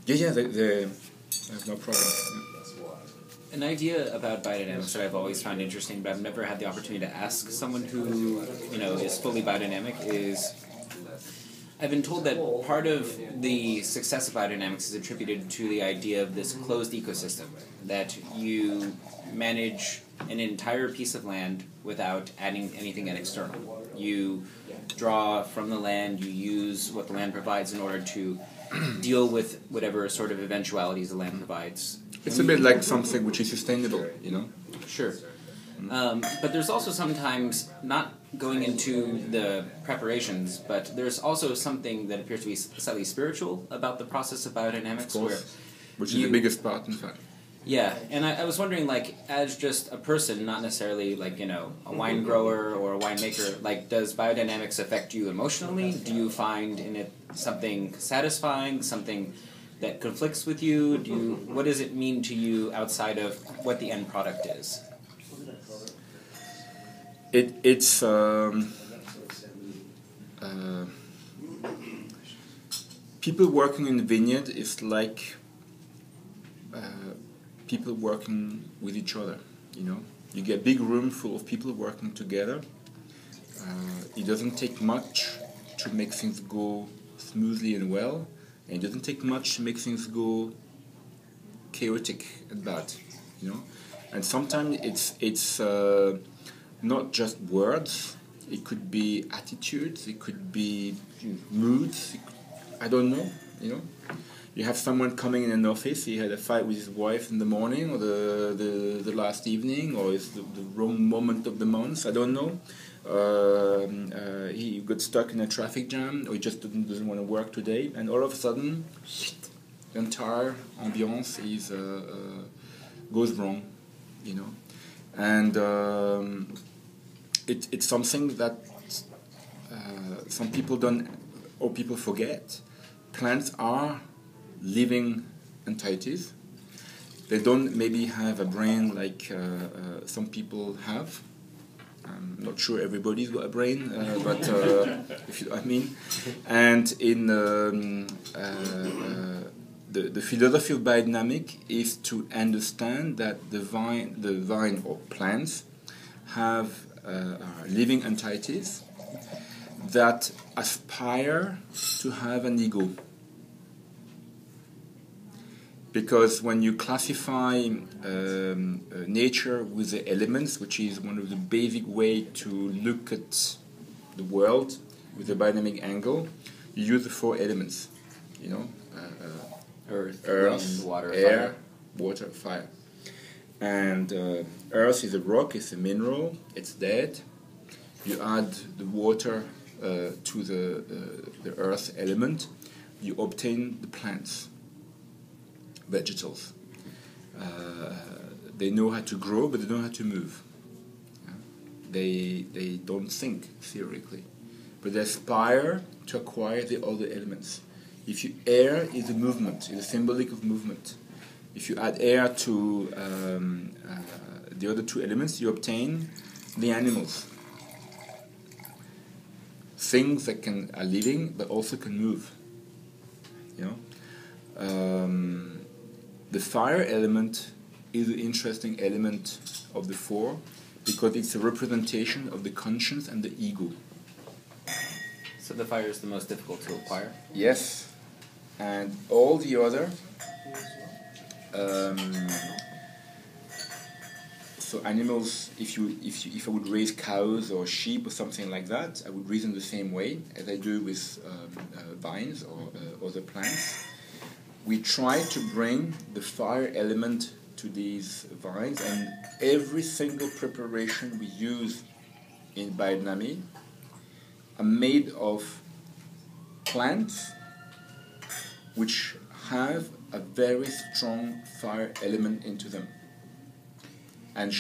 Yeah, there's no problem. An idea about biodynamics that I've always found interesting, but I've never had the opportunity to ask someone who, is fully biodynamic is, I've been told that part of the success of biodynamics is attributed to the idea of this closed ecosystem, that you manage an entire piece of land without adding anything external. You draw from the land, you use what the land provides in order to deal with whatever sort of eventualities the land provides. It's a bit like something which is sustainable, Sure. But there's also sometimes, not going into the preparations, but there's also something that appears to be slightly spiritual about the process of biodynamics. Of course. Which is the biggest part, in fact. Yeah, and I was wondering, as just a person, not necessarily, a wine grower or a winemaker, does biodynamics affect you emotionally? Do you find in it something satisfying, something that conflicts with you? What does it mean to you outside of what the end product is? It's people working in the vineyard is like people working with each other. You get a big room full of people working together. It doesn't take much to make things go smoothly and well, and it doesn't take much to make things go chaotic and bad. And sometimes it's not just words. It could be attitudes. It could be moods. I don't know. You have someone coming in an office. He had a fight with his wife in the morning, or the last evening, or it's the wrong moment of the month. I don't know. He got stuck in a traffic jam, or he just doesn't want to work today, and all of a sudden, the entire ambiance goes wrong. And it's something that some people don't, or people forget. Plants are living entities. They don't maybe have a brain like some people have. I'm not sure everybody's got a brain, but if you know what I mean. And in the philosophy of biodynamic is to understand that the vine or plants have living entities that aspire to have an ego. Because when you classify nature with the elements, which is one of the basic way to look at the world with a biodynamic angle, you use the 4 elements. Earth, wind, water, air, fire. water, fire. And earth is a rock, it's a mineral, it's dead. You add the water to the earth element, you obtain the plants, vegetables. They know how to grow, but they don't know how to move. They don't think theoretically, but they aspire to acquire the other elements. If you air is a movement, is a symbolic of movement. If you add air to the other 2 elements, you obtain the animals. Things that are living, but also can move. The fire element is an interesting element of the 4 because it's a representation of the conscience and the ego. So the fire is the most difficult to acquire? Yes. And all the other, so animals, if I would raise cows or sheep or something like that, I would reason the same way as I do with vines or other plants. We try to bring the fire element to these vines, and every single preparation we use in biodynamic are made of plants which have a very strong fire element into them. And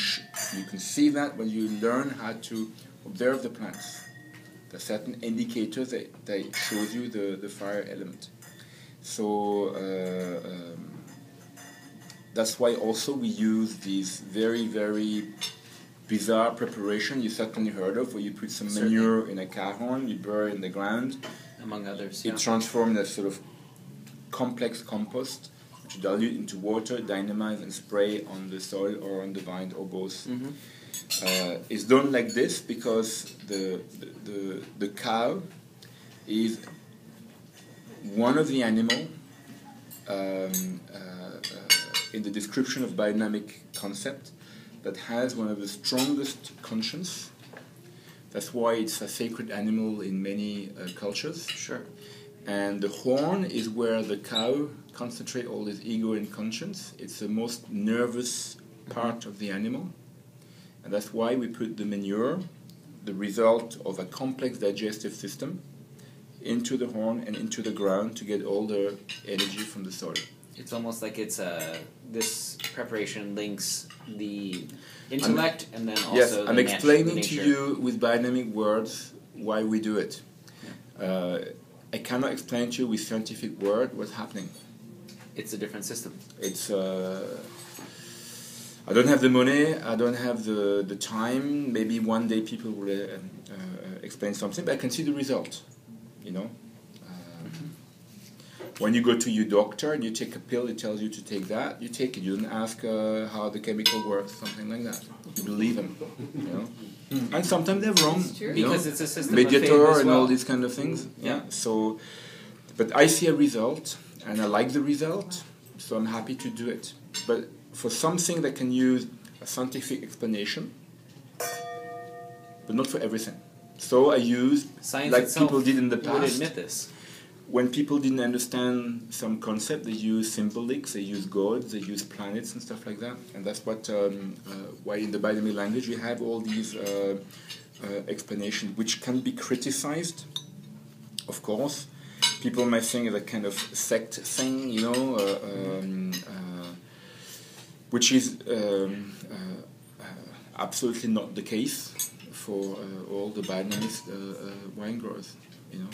you can see that when you learn how to observe the plants. There are certain indicators that shows you the fire element. So that's why also we use these very, very bizarre preparation you certainly heard of, where you put some manure in a car horn, you bury it in the ground. Among others, It transforms a sort of complex compost, which you dilute into water, dynamize, and spray on the soil or on the vine or both. It's done like this because the cow is one of the animal in the description of biodynamic concept that has one of the strongest conscience. That's why it's a sacred animal in many cultures. Sure. And the horn is where the cow concentrates all his ego and conscience. It's the most nervous part of the animal. And that's why we put the manure, the result of a complex digestive system, into the horn and into the ground to get all the energy from the soil. It's almost like it's this preparation links the intellect and then also yes, the I'm explaining the to nature. you with biodynamic words why we do it. I cannot explain to you with scientific word what's happening. It's a different system. It's I don't have the money, I don't have the time. Maybe one day people will explain something, but I can see the result. You know, when you go to your doctor and you take a pill, it tells you to take that. You take it. You don't ask how the chemical works, something like that. You believe them. You know, and sometimes they're wrong. Because it's a system mediator of faith as and well. all these kind of things. Yeah. So, but I see a result, and I like the result, so I'm happy to do it. But for something that can use a scientific explanation, but not for everything. So I used, Science like itself people did in the would past, admit this. when people didn't understand some concept, they use symbolics, they use gods, they use planets and stuff like that. And that's what why in the biodynamic language we have all these explanations, which can be criticized, of course. People might think it's a kind of sect thing, you know, which is absolutely not the case for all the biodynamic wine growers, you know.